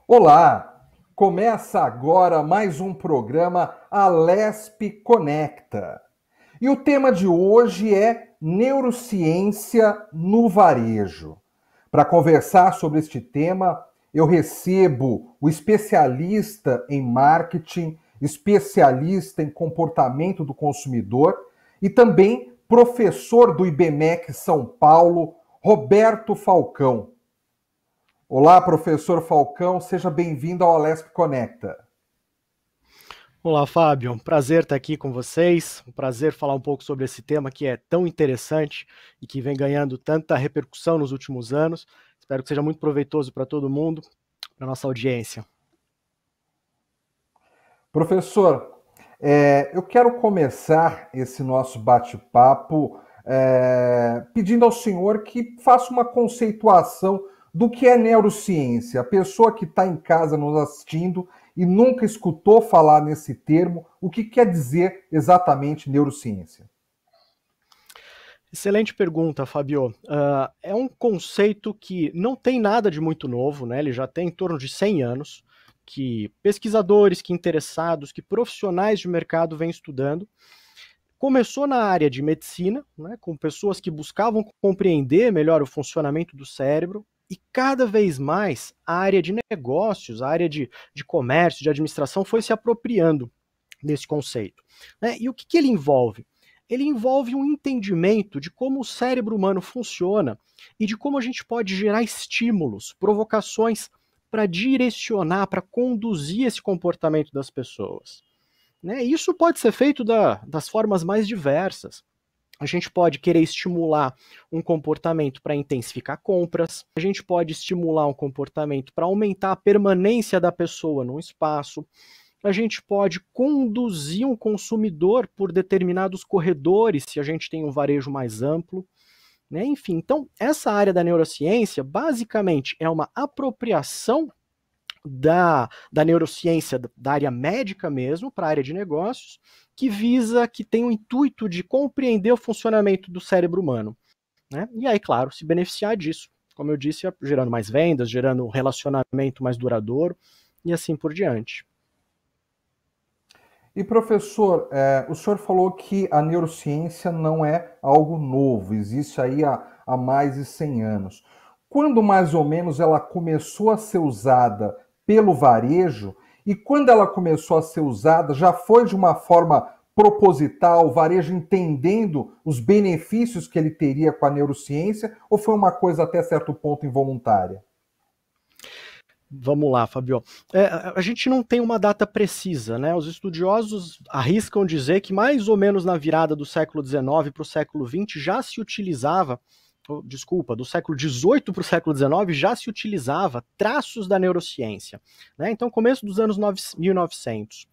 Olá! Começa agora mais um programa Alesp Conecta. E o tema de hoje é neurociência no varejo. Para conversar sobre este tema, eu recebo o especialista em marketing, especialista em comportamento do consumidor e também professor do IBMEC São Paulo, Roberto Falcão. Olá, professor Falcão, seja bem-vindo ao Alesp Conecta. Olá, Fábio. Um prazer estar aqui com vocês. Um prazer falar um pouco sobre esse tema que é tão interessante e que vem ganhando tanta repercussão nos últimos anos. Espero que seja muito proveitoso para todo mundo, para a nossa audiência. Professor, eu quero começar esse nosso bate-papo pedindo ao senhor que faça uma conceituação do que é neurociência. A pessoa que está em casa nos assistindo e nunca escutou falar nesse termo, o que quer dizer exatamente neurociência? Excelente pergunta, Fábio. É um conceito que não tem nada de muito novo, né? Ele já tem em torno de 100 anos, que pesquisadores, que interessados, que profissionais de mercado vêm estudando. Começou na área de medicina, né, com pessoas que buscavam compreender melhor o funcionamento do cérebro, e cada vez mais a área de negócios, a área de comércio, de administração foi se apropriando desse conceito. Né? E o que ele envolve? Ele envolve um entendimento de como o cérebro humano funciona e de como a gente pode gerar estímulos, provocações para direcionar, para conduzir esse comportamento das pessoas. Né? Isso pode ser feito das formas mais diversas. A gente pode querer estimular um comportamento para intensificar compras, a gente pode estimular um comportamento para aumentar a permanência da pessoa num espaço, a gente pode conduzir um consumidor por determinados corredores se a gente tem um varejo mais amplo. Né? Enfim, então, essa área da neurociência basicamente é uma apropriação da neurociência, da área médica mesmo, para a área de negócios, que tem o intuito de compreender o funcionamento do cérebro humano. Né? E aí, claro, se beneficiar disso. Como eu disse, gerando mais vendas, gerando um relacionamento mais duradouro e assim por diante. E professor, o senhor falou que a neurociência não é algo novo, existe aí há mais de 100 anos. Quando mais ou menos ela começou a ser usada pelo varejo e quando ela começou a ser usada, já foi de uma forma proposital, o varejo entendendo os benefícios que ele teria com a neurociência, ou foi uma coisa até certo ponto involuntária? Vamos lá, Fabio. A gente não tem uma data precisa, né? Os estudiosos arriscam dizer que mais ou menos na virada do século XIX para o século XX já se utilizava, desculpa, do século XVIII para o século XIX já se utilizava traços da neurociência. Né? Então, começo dos anos 1900.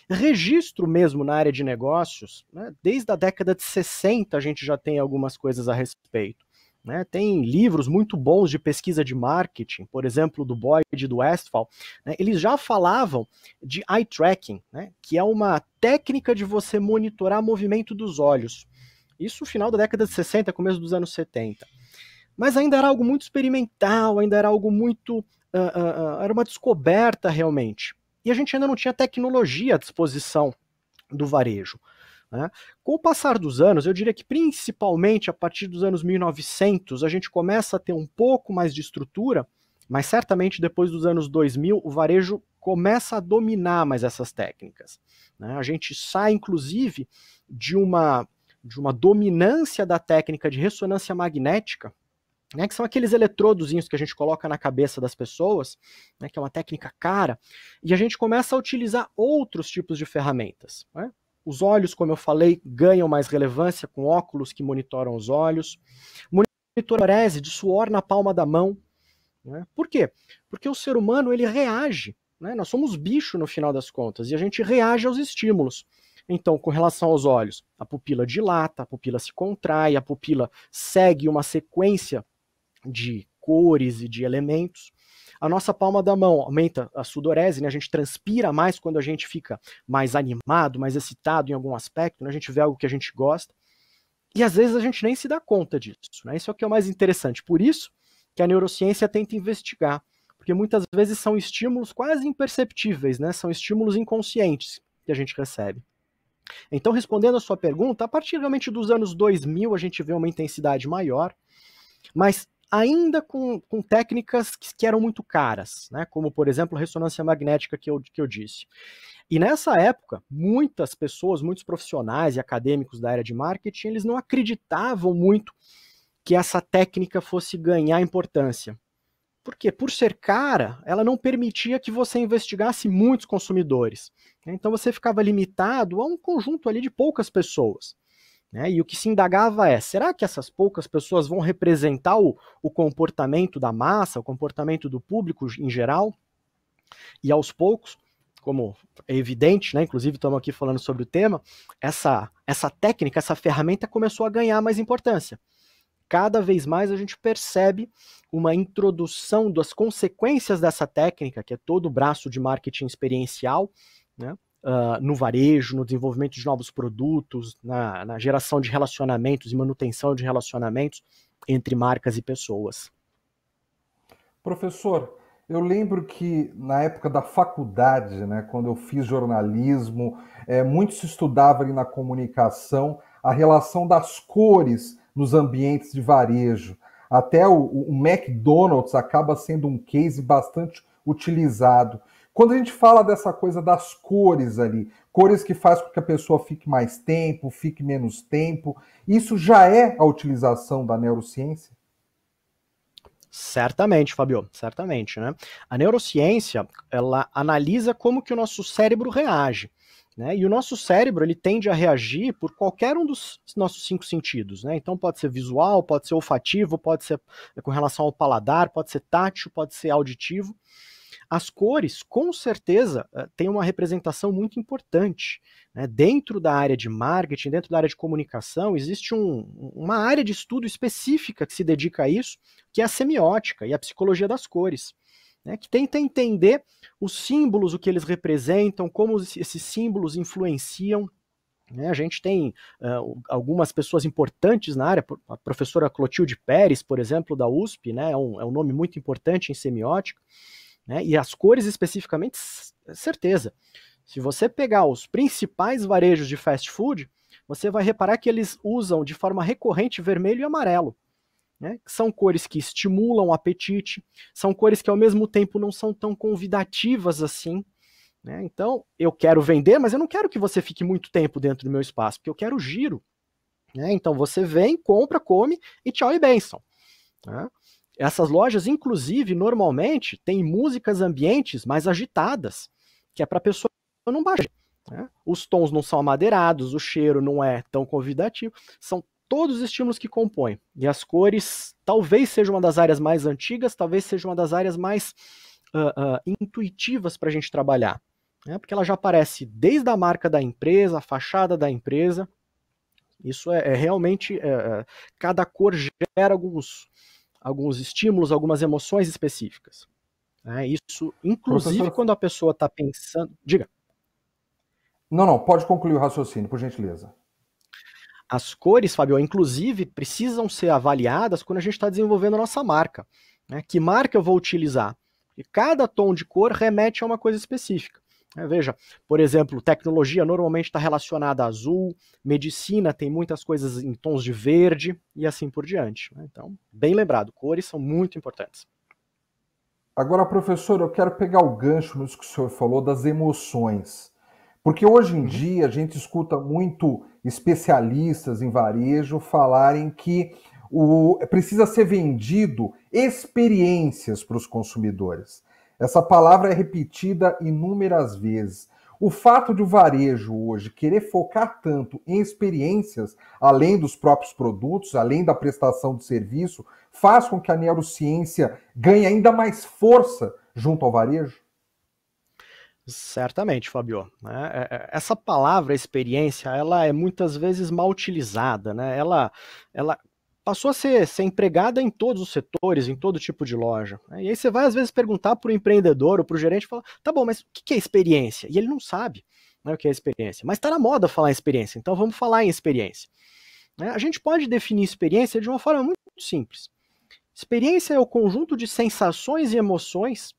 Registro mesmo na área de negócios, né? Desde a década de 60 a gente já tem algumas coisas a respeito. Né? Tem livros muito bons de pesquisa de marketing, por exemplo, do Boyd e do Westphal. Né? Eles já falavam de eye tracking, né? Que é uma técnica de você monitorar o movimento dos olhos. Isso no final da década de 60, começo dos anos 70. Mas ainda era algo muito experimental, ainda era algo muito. Era uma descoberta realmente. E a gente ainda não tinha tecnologia à disposição do varejo. Né? Com o passar dos anos, eu diria que principalmente a partir dos anos 1900, a gente começa a ter um pouco mais de estrutura, mas certamente depois dos anos 2000, o varejo começa a dominar mais essas técnicas. Né? A gente sai, inclusive, de uma dominância da técnica de ressonância magnética, né, que são aqueles eletrodozinhos que a gente coloca na cabeça das pessoas, né, que é uma técnica cara, e a gente começa a utilizar outros tipos de ferramentas. Né? Os olhos, como eu falei, ganham mais relevância com óculos que monitoram os olhos. Monitorese de suor na palma da mão. Né? Por quê? Porque o ser humano ele reage. Né? Nós somos bicho no final das contas e a gente reage aos estímulos. Então, com relação aos olhos, a pupila dilata, a pupila se contrai, a pupila segue uma sequência de cores e de elementos. A nossa palma da mão aumenta a sudorese, né? A gente transpira mais quando a gente fica mais animado, mais excitado em algum aspecto, né? A gente vê algo que a gente gosta. E às vezes a gente nem se dá conta disso, né? Isso é o que é o mais interessante. Por isso que a neurociência tenta investigar. Porque Porque muitas vezes são estímulos quase imperceptíveis, né? São estímulos inconscientes que a gente recebe. Então, respondendo a sua pergunta, a partir realmente dos anos 2000 a gente vê uma intensidade maior, mas ainda com técnicas que eram muito caras, né? Como, por exemplo, a ressonância magnética que eu disse. E nessa época, muitas pessoas, muitos profissionais e acadêmicos da área de marketing, eles não acreditavam muito que essa técnica fosse ganhar importância. Por quê? Por ser cara, ela não permitia que você investigasse muitos consumidores. Então você ficava limitado a um conjunto ali de poucas pessoas. Né? E o que se indagava é, será que essas poucas pessoas vão representar o comportamento da massa, o comportamento do público em geral? E aos poucos, como é evidente, né, inclusive estamos aqui falando sobre o tema, essa técnica, essa ferramenta começou a ganhar mais importância. Cada vez mais a gente percebe uma introdução das consequências dessa técnica, que é todo o braço de marketing experiencial, né, no varejo, no desenvolvimento de novos produtos, na geração de relacionamentos e manutenção de relacionamentos entre marcas e pessoas. Professor, eu lembro que na época da faculdade, né, quando eu fiz jornalismo, muito se estudava ali na comunicação a relação das cores nos ambientes de varejo. Até o McDonald's acaba sendo um case bastante utilizado. Quando a gente fala dessa coisa das cores ali, cores que faz com que a pessoa fique mais tempo, fique menos tempo, isso já é a utilização da neurociência? Certamente, Fabio, certamente, né? A neurociência, ela analisa como que o nosso cérebro reage, né? E o nosso cérebro, ele tende a reagir por qualquer um dos nossos 5 sentidos, né? Então pode ser visual, pode ser olfativo, pode ser com relação ao paladar, pode ser tátil, pode ser auditivo. As cores, com certeza, têm uma representação muito importante. Né? Dentro da área de marketing, dentro da área de comunicação, existe uma área de estudo específica que se dedica a isso, que é a semiótica e a psicologia das cores, né? Que tenta entender os símbolos, o que eles representam, como esses símbolos influenciam. A gente tem algumas pessoas importantes na área, a professora Clotilde Pérez, por exemplo, da USP, né? É um nome muito importante em semiótica. Né? E as cores especificamente, certeza. Se você pegar os principais varejos de fast food, você vai reparar que eles usam de forma recorrente vermelho e amarelo. Né? São cores que estimulam o apetite, são cores que ao mesmo tempo não são tão convidativas assim. Né? Então, eu quero vender, mas eu não quero que você fique muito tempo dentro do meu espaço, porque eu quero giro. Né? Então você vem, compra, come e tchau e bênção. Né? Essas lojas, inclusive, normalmente, têm músicas ambientes mais agitadas, que é para a pessoa não baixar. Né? Os tons não são amadeirados, o cheiro não é tão convidativo, são todos os estímulos que compõem. E as cores talvez seja uma das áreas mais antigas, talvez seja uma das áreas mais intuitivas para a gente trabalhar. Né? Porque ela já aparece desde a marca da empresa, a fachada da empresa. Isso realmente, cada cor gera alguns estímulos, algumas emoções específicas. Isso, inclusive, professor, quando a pessoa está pensando... Diga. Não, pode concluir o raciocínio, por gentileza. As cores, Fabio, inclusive, precisam ser avaliadas quando a gente está desenvolvendo a nossa marca. Né? Que marca eu vou utilizar? E cada tom de cor remete a uma coisa específica. Veja, por exemplo, tecnologia normalmente está relacionada a azul, medicina tem muitas coisas em tons de verde e assim por diante. Então, bem lembrado, cores são muito importantes. Agora, professor, eu quero pegar o gancho nisso que o senhor falou das emoções. Porque hoje em dia a gente escuta muito especialistas em varejo falarem que precisa ser vendido experiências para os consumidores. Essa palavra é repetida inúmeras vezes. O fato de o varejo hoje querer focar tanto em experiências, além dos próprios produtos, além da prestação de serviço, faz com que a neurociência ganhe ainda mais força junto ao varejo? Certamente, Fabio. Essa palavra experiência, ela é muitas vezes mal utilizada, né? Ela passou a ser empregada em todos os setores, em todo tipo de loja. E aí você vai às vezes perguntar para o empreendedor ou para o gerente e fala, tá bom, mas o que é experiência? E ele não sabe, né, o que é experiência. Mas está na moda falar em experiência, então vamos falar em experiência. A gente pode definir experiência de uma forma muito simples. Experiência é o conjunto de sensações e emoções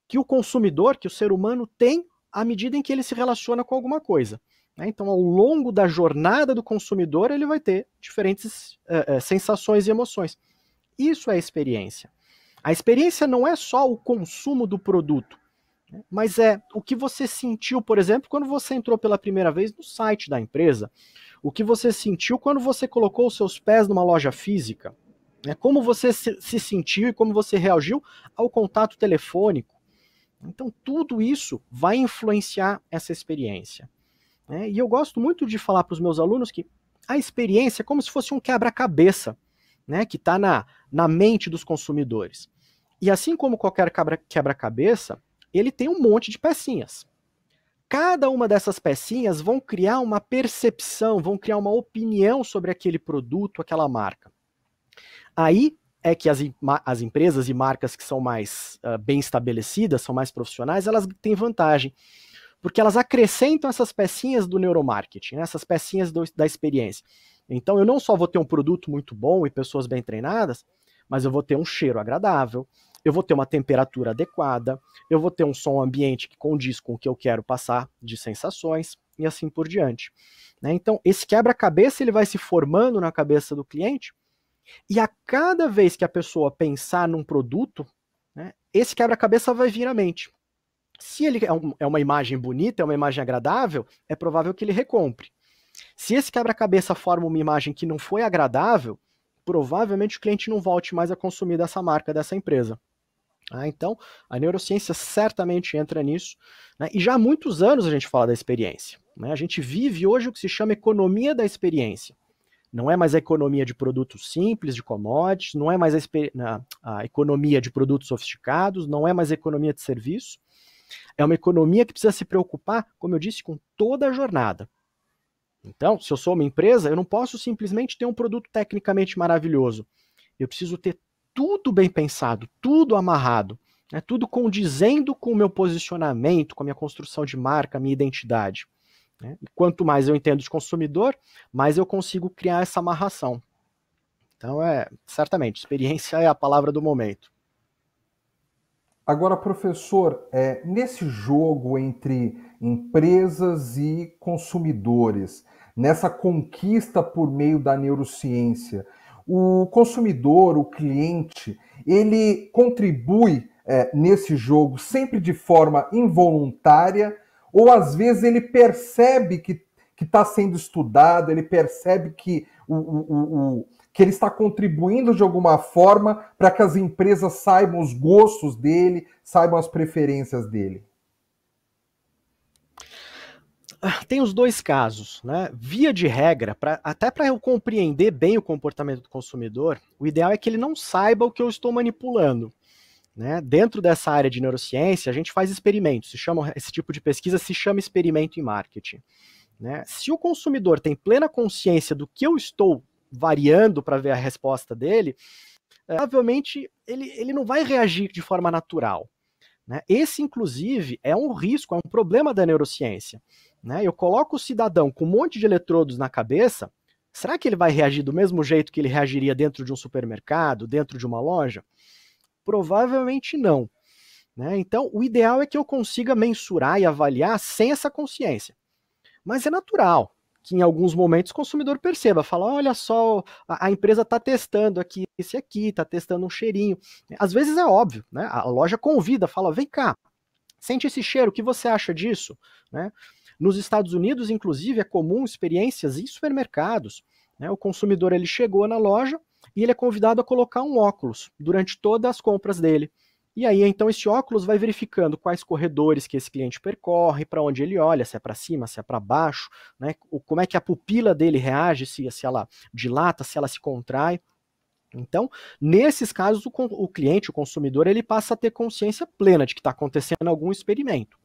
que o consumidor, que o ser humano tem à medida em que ele se relaciona com alguma coisa. Então, ao longo da jornada do consumidor, ele vai ter diferentes sensações e emoções. Isso é experiência. A experiência não é só o consumo do produto, mas é o que você sentiu, por exemplo, quando você entrou pela primeira vez no site da empresa, o que você sentiu quando você colocou os seus pés numa loja física, como você se sentiu e como você reagiu ao contato telefônico. Então, tudo isso vai influenciar essa experiência. E eu gosto muito de falar para os meus alunos que a experiência é como se fosse um quebra-cabeça, que está na mente dos consumidores. E assim como qualquer quebra-cabeça, ele tem um monte de pecinhas. Cada uma dessas pecinhas vão criar uma percepção, vão criar uma opinião sobre aquele produto, aquela marca. Aí é que as empresas e marcas que são mais bem estabelecidas, são mais profissionais, elas têm vantagem, porque elas acrescentam essas pecinhas do neuromarketing, essas pecinhas da experiência. Então eu não só vou ter um produto muito bom e pessoas bem treinadas, mas eu vou ter um cheiro agradável, eu vou ter uma temperatura adequada, eu vou ter um som ambiente que condiz com o que eu quero passar de sensações e assim por diante. Então esse quebra-cabeça ele vai se formando na cabeça do cliente e a cada vez que a pessoa pensar num produto, esse quebra-cabeça vai vir à mente. Se ele é uma imagem bonita, é uma imagem agradável, é provável que ele recompre. Se esse quebra-cabeça forma uma imagem que não foi agradável, provavelmente o cliente não volte mais a consumir dessa marca, dessa empresa. Então, a neurociência certamente entra nisso, e já há muitos anos a gente fala da experiência. A gente vive hoje o que se chama economia da experiência. Não é mais a economia de produtos simples, de commodities, não é mais a economia de produtos sofisticados, não é mais a economia de serviço. É uma economia que precisa se preocupar, como eu disse, com toda a jornada. Então, se eu sou uma empresa, eu não posso simplesmente ter um produto tecnicamente maravilhoso. Eu preciso ter tudo bem pensado, tudo amarrado, tudo condizendo com o meu posicionamento, com a minha construção de marca, a minha identidade. E quanto mais eu entendo de consumidor, mais eu consigo criar essa amarração. Então, certamente, experiência é a palavra do momento. Agora, professor, nesse jogo entre empresas e consumidores, nessa conquista por meio da neurociência, o consumidor, o cliente, ele contribui nesse jogo sempre de forma involuntária, ou às vezes ele percebe que está sendo estudado, ele percebe que que ele está contribuindo de alguma forma para que as empresas saibam os gostos dele, saibam as preferências dele? Tem os dois casos, Via de regra, até para eu compreender bem o comportamento do consumidor, o ideal é que ele não saiba o que eu estou manipulando. Dentro dessa área de neurociência, a gente faz experimentos. Esse tipo de pesquisa se chama experimento em marketing. Se o consumidor tem plena consciência do que eu estou variando para ver a resposta dele, provavelmente ele não vai reagir de forma natural. Esse, inclusive, é um risco, é um problema da neurociência. Eu coloco o cidadão com um monte de eletrodos na cabeça, será que ele vai reagir do mesmo jeito que ele reagiria dentro de um supermercado, dentro de uma loja? Provavelmente não. Então, o ideal é que eu consiga mensurar e avaliar sem essa consciência. Mas é natural que em alguns momentos o consumidor perceba, fala, olha só, a empresa está testando aqui, esse aqui, está testando um cheirinho. Às vezes é óbvio, a loja convida, fala, vem cá, sente esse cheiro, o que você acha disso? Nos Estados Unidos, inclusive, é comum experiências em supermercados. O consumidor ele chegou na loja e ele é convidado a colocar um óculos durante todas as compras dele. E aí, então, esse óculos vai verificando quais corredores que esse cliente percorre, para onde ele olha, se é para cima, se é para baixo, como é que a pupila dele reage, se ela dilata, se ela se contrai. Então, nesses casos, o cliente, o consumidor, ele passa a ter consciência plena de que está acontecendo algum experimento.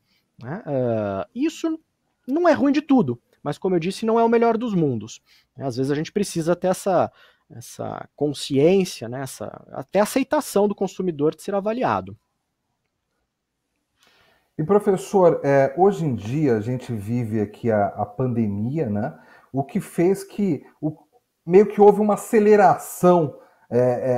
Isso não é ruim de tudo, mas, como eu disse, não é o melhor dos mundos. Às vezes a gente precisa ter essa consciência, até aceitação do consumidor de ser avaliado. E professor, hoje em dia a gente vive aqui a pandemia, o que fez que meio que houve uma aceleração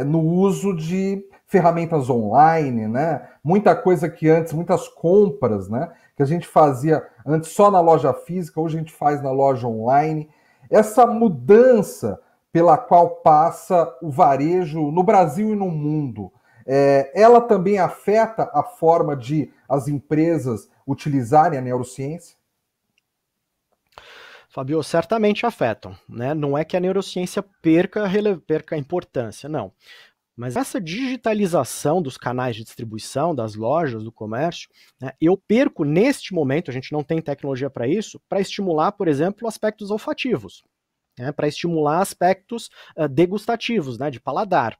no uso de ferramentas online, né? Muita coisa que antes, muitas compras, né? Que a gente fazia antes só na loja física, hoje a gente faz na loja online. Essa mudança pela qual passa o varejo no Brasil e no mundo, ela também afeta a forma de as empresas utilizarem a neurociência? Fabio, certamente afetam, né? Não é que a neurociência perca a importância, não. Mas essa digitalização dos canais de distribuição, das lojas, do comércio, né, eu perco neste momento, a gente não tem tecnologia para isso, para estimular, por exemplo, aspectos olfativos, né, para estimular aspectos degustativos, né, de paladar.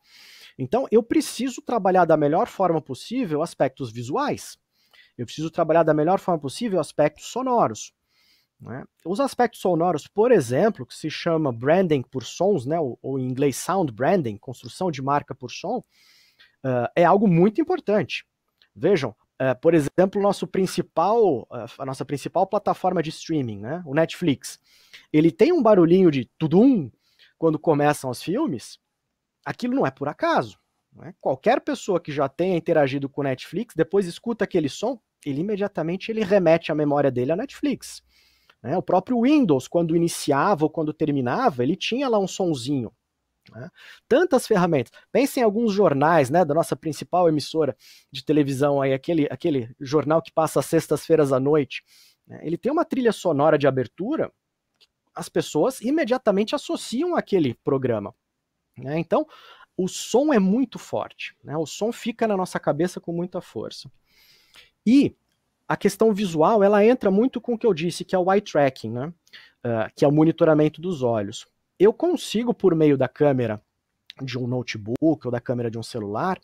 Então, eu preciso trabalhar da melhor forma possível aspectos visuais, eu preciso trabalhar da melhor forma possível aspectos sonoros. Né? Os aspectos sonoros, por exemplo, que se chama branding por sons, né, ou em inglês sound branding, construção de marca por som, é algo muito importante. Vejam, por exemplo, a nossa principal plataforma de streaming, né, o Netflix, ele tem um barulhinho de tudum quando começam os filmes, aquilo não é por acaso. Né? Qualquer pessoa que já tenha interagido com o Netflix, depois escuta aquele som, ele imediatamente remete a memória dele à Netflix. Né? O próprio Windows, quando iniciava ou quando terminava, ele tinha lá um sonzinho. Né? Tantas ferramentas. Pensem em alguns jornais, né, da nossa principal emissora de televisão, aí, aquele jornal que passa às sextas-feiras à noite. Né? Ele tem uma trilha sonora de abertura, as pessoas imediatamente associam àquele programa. Né? Então, o som é muito forte. Né? O som fica na nossa cabeça com muita força. E a questão visual, ela entra muito com o que eu disse, que é o eye tracking, né? Que é o monitoramento dos olhos. Eu consigo, por meio da câmera de um notebook ou da câmera de um celular,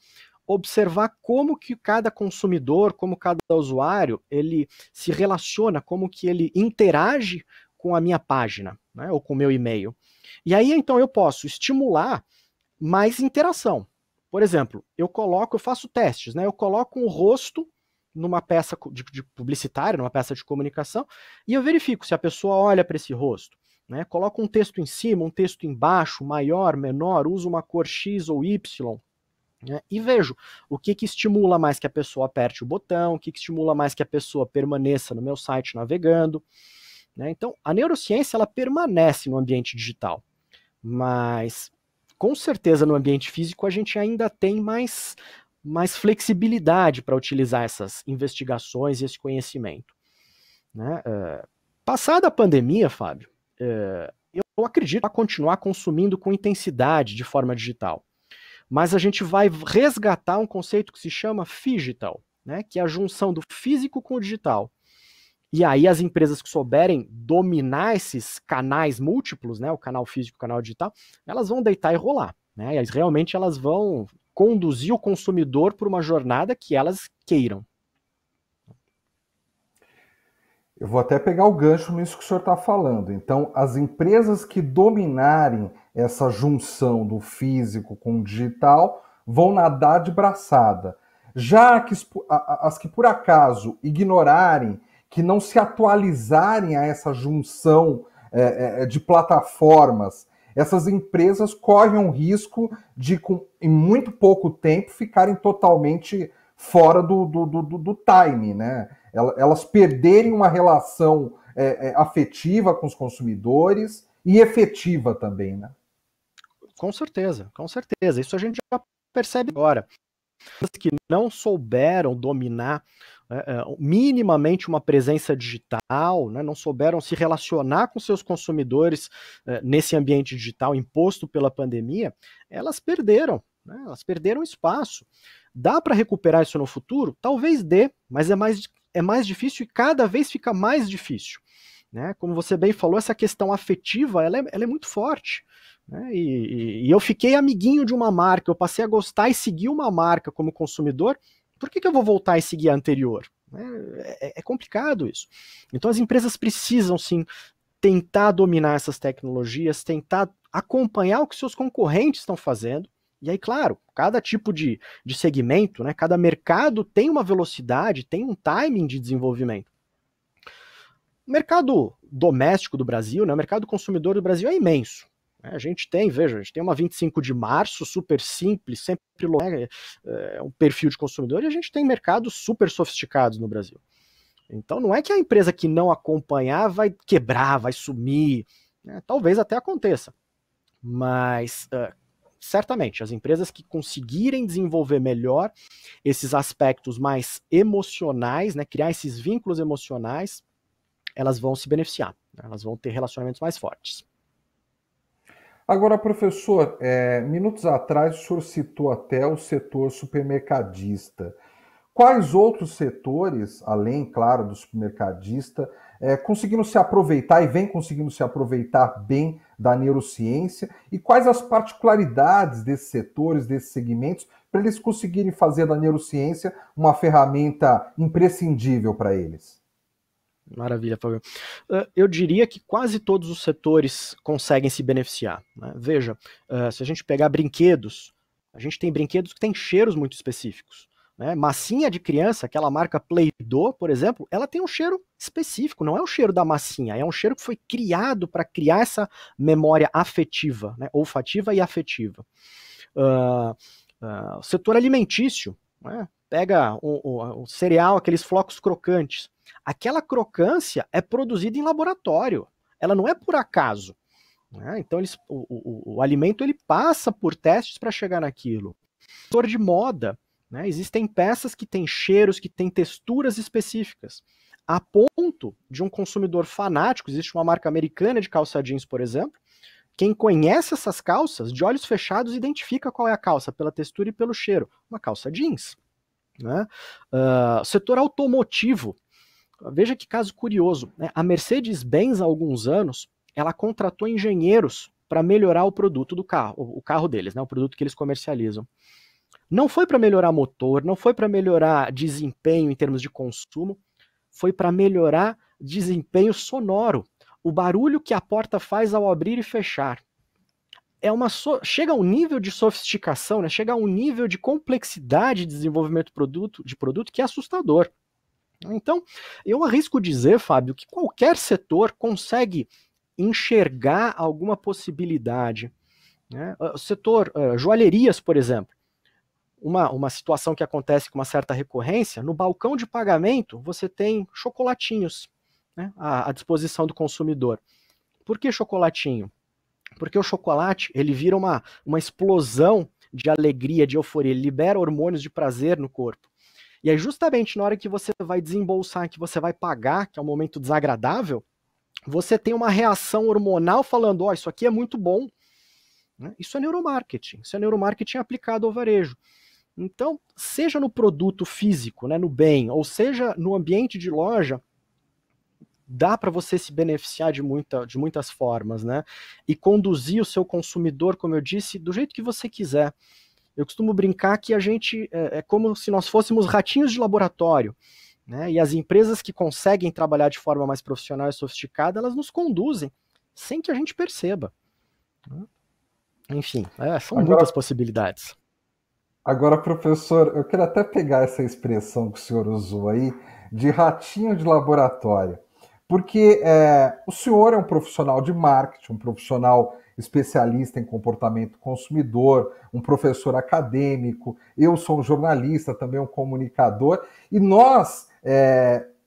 observar como que cada consumidor, como cada usuário, ele se relaciona, como que ele interage com a minha página, né? Ou com o meu e-mail. E aí, então, eu posso estimular mais interação. Por exemplo, eu faço testes, né? Eu coloco um rosto numa peça de publicitária, numa peça de comunicação, e eu verifico se a pessoa olha para esse rosto. Né? Coloco um texto em cima, um texto embaixo, maior, menor, uso uma cor X ou Y, né? E vejo o que estimula mais que a pessoa aperte o botão, o que estimula mais que a pessoa permaneça no meu site navegando. Né? Então, a neurociência ela permanece no ambiente digital, mas com certeza no ambiente físico a gente ainda tem mais flexibilidade para utilizar essas investigações e esse conhecimento. Né? Passada a pandemia, Fábio, eu acredito que vai continuar consumindo com intensidade de forma digital, mas a gente vai resgatar um conceito que se chama phygital, né? Que é a junção do físico com o digital. E aí as empresas que souberem dominar esses canais múltiplos, né? O canal físico e o canal digital, elas vão deitar e rolar. Né? E realmente elas vão conduzir o consumidor por uma jornada que elas queiram. Eu vou até pegar o gancho nisso que o senhor está falando. Então, as empresas que dominarem essa junção do físico com o digital vão nadar de braçada. Já que as que por acaso ignorarem, que não se atualizarem a essa junção de plataformas, essas empresas correm um risco de, em muito pouco tempo, ficarem totalmente fora do time, né? Elas perderem uma relação afetiva com os consumidores e efetiva também, né? Com certeza, com certeza. Isso a gente já percebe agora. As que não souberam dominar minimamente uma presença digital, né, não souberam se relacionar com seus consumidores nesse ambiente digital imposto pela pandemia, elas perderam, né, elas perderam espaço. Dá para recuperar isso no futuro? Talvez dê, mas é mais difícil e cada vez fica mais difícil. Né? Como você bem falou, essa questão afetiva ela é muito forte. Né? E eu fiquei amiguinho de uma marca, eu passei a gostar e seguir uma marca como consumidor, por que eu vou voltar e seguir a anterior? É complicado isso. Então as empresas precisam sim tentar dominar essas tecnologias, tentar acompanhar o que seus concorrentes estão fazendo. E aí, claro, cada tipo de segmento, né, cada mercado tem uma velocidade, tem um timing de desenvolvimento. O mercado doméstico do Brasil, né, o mercado consumidor do Brasil é imenso. A gente tem, veja, a gente tem uma 25 de março super simples, sempre um perfil de consumidor, e a gente tem mercados super sofisticados no Brasil. Então não é que a empresa que não acompanhar vai quebrar, vai sumir, né? Talvez até aconteça, mas certamente as empresas que conseguirem desenvolver melhor esses aspectos mais emocionais, né, criar esses vínculos emocionais, elas vão se beneficiar, né? Elas vão ter relacionamentos mais fortes. Agora, professor, minutos atrás o senhor citou até o setor supermercadista. Quais outros setores, além, claro, do supermercadista, conseguiram se aproveitar e vem conseguindo se aproveitar bem da neurociência? E quais as particularidades desses setores, desses segmentos, para eles conseguirem fazer da neurociência uma ferramenta imprescindível para eles? Maravilha, Fábio. Eu diria que quase todos os setores conseguem se beneficiar, né? Veja, se a gente pegar brinquedos, a gente tem brinquedos que têm cheiros muito específicos, né? Massinha de criança, aquela marca Play-Doh, por exemplo, ela tem um cheiro específico, não é o cheiro da massinha, é um cheiro que foi criado para criar essa memória afetiva, né? Olfativa e afetiva. O setor alimentício, né? Pega o cereal, aqueles flocos crocantes. Aquela crocância é produzida em laboratório, ela não é por acaso, né? Então o alimento ele passa por testes para chegar naquilo. No setor de moda, né, existem peças que têm cheiros, que têm texturas específicas, a ponto de um consumidor fanático, existe uma marca americana de calça jeans, por exemplo, quem conhece essas calças, de olhos fechados, identifica qual é a calça, pela textura e pelo cheiro. Uma calça jeans, né? Setor automotivo, veja que caso curioso, né? A Mercedes-Benz, há alguns anos, ela contratou engenheiros para melhorar o produto do carro, o carro deles, né? O produto que eles comercializam. Não foi para melhorar motor, não foi para melhorar desempenho em termos de consumo, foi para melhorar desempenho sonoro. O barulho que a porta faz ao abrir e fechar. Chega a um nível de sofisticação, né? Chega a um nível de complexidade de desenvolvimento de produto que é assustador. Então, eu arrisco dizer, Fábio, que qualquer setor consegue enxergar alguma possibilidade, né? O setor joalherias, por exemplo, uma situação que acontece com uma certa recorrência, no balcão de pagamento você tem chocolatinhos, né, à disposição do consumidor. Por que chocolatinho? Porque o chocolate ele vira uma explosão de alegria, de euforia, ele libera hormônios de prazer no corpo. E aí justamente na hora que você vai desembolsar, que você vai pagar, que é um momento desagradável, você tem uma reação hormonal falando, ó, isso aqui é muito bom. Isso é neuromarketing aplicado ao varejo. Então, seja no produto físico, né, no bem, ou seja no ambiente de loja, dá para você se beneficiar de muitas formas, né? E conduzir o seu consumidor, como eu disse, do jeito que você quiser. Eu costumo brincar que a gente é como se nós fôssemos ratinhos de laboratório, né? E as empresas que conseguem trabalhar de forma mais profissional e sofisticada, elas nos conduzem, sem que a gente perceba. Enfim, são muitas possibilidades. Agora, professor, eu quero até pegar essa expressão que o senhor usou aí, de ratinho de laboratório, porque o senhor é um profissional de marketing, um profissional especialista em comportamento consumidor, um professor acadêmico, eu sou um jornalista, também um comunicador, e nós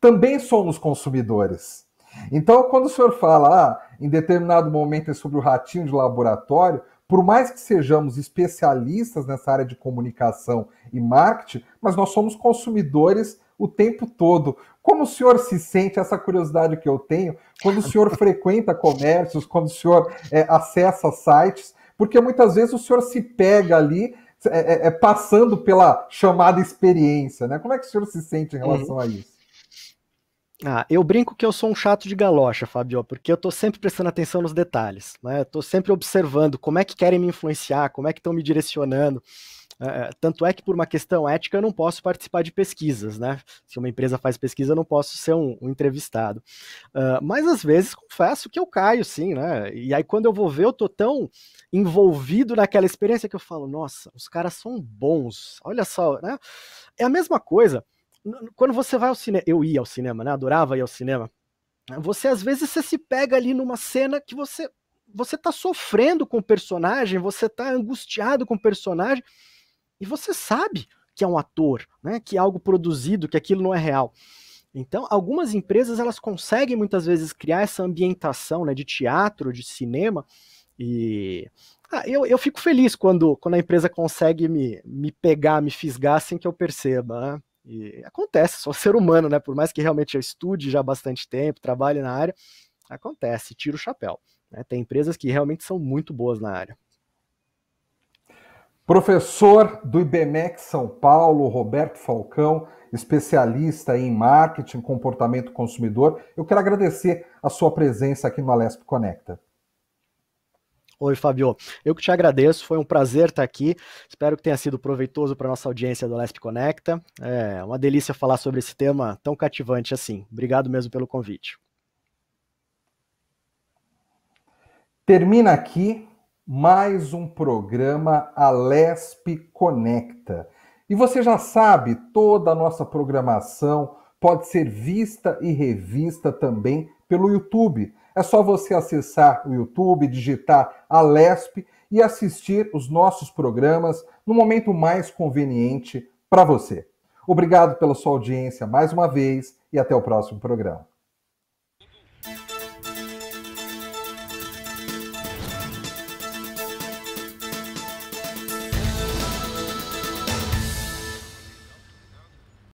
também somos consumidores. Então, quando o senhor fala, em determinado momento é sobre o ratinho de laboratório, por mais que sejamos especialistas nessa área de comunicação e marketing, mas nós somos consumidores o tempo todo. Como o senhor se sente, essa curiosidade que eu tenho, quando o senhor frequenta comércios, quando o senhor acessa sites, porque muitas vezes o senhor se pega ali passando pela chamada experiência, né? Como é que o senhor se sente em relação a isso? Eu brinco que eu sou um chato de galocha, Fabio, porque eu tô sempre prestando atenção nos detalhes, né? Eu tô sempre observando como é que querem me influenciar, como é que estão me direcionando. Tanto é que por uma questão ética eu não posso participar de pesquisas, né? Se uma empresa faz pesquisa eu não posso ser um entrevistado. Mas às vezes confesso que eu caio, sim, né? E aí quando eu vou ver eu tô tão envolvido naquela experiência que eu falo, nossa, os caras são bons, olha só, né? É a mesma coisa. Quando você vai ao cinema, eu ia ao cinema, né? Adorava ir ao cinema. Às vezes você se pega ali numa cena que você você tá sofrendo com o personagem, você tá angustiado com o personagem, e você sabe que é um ator, né, que é algo produzido, que aquilo não é real. Então, algumas empresas, elas conseguem muitas vezes criar essa ambientação, né, de teatro, de cinema, e eu fico feliz quando a empresa consegue me pegar, me fisgar sem que eu perceba, né? E acontece, sou ser humano, né? Por mais que realmente eu estude já há bastante tempo, trabalhe na área, acontece, tiro o chapéu, né? Tem empresas que realmente são muito boas na área. Professor do IBMEC São Paulo, Roberto Falcão, especialista em marketing, comportamento consumidor, eu quero agradecer a sua presença aqui no Alesp Conecta. Oi, Fabio. Eu que te agradeço, foi um prazer estar aqui. Espero que tenha sido proveitoso para a nossa audiência do Alesp Conecta. É uma delícia falar sobre esse tema tão cativante assim. Obrigado mesmo pelo convite. Termina aqui mais um programa Alesp Conecta. E você já sabe, toda a nossa programação pode ser vista e revista também pelo YouTube. É só você acessar o YouTube, digitar Alesp e assistir os nossos programas no momento mais conveniente para você. Obrigado pela sua audiência mais uma vez e até o próximo programa.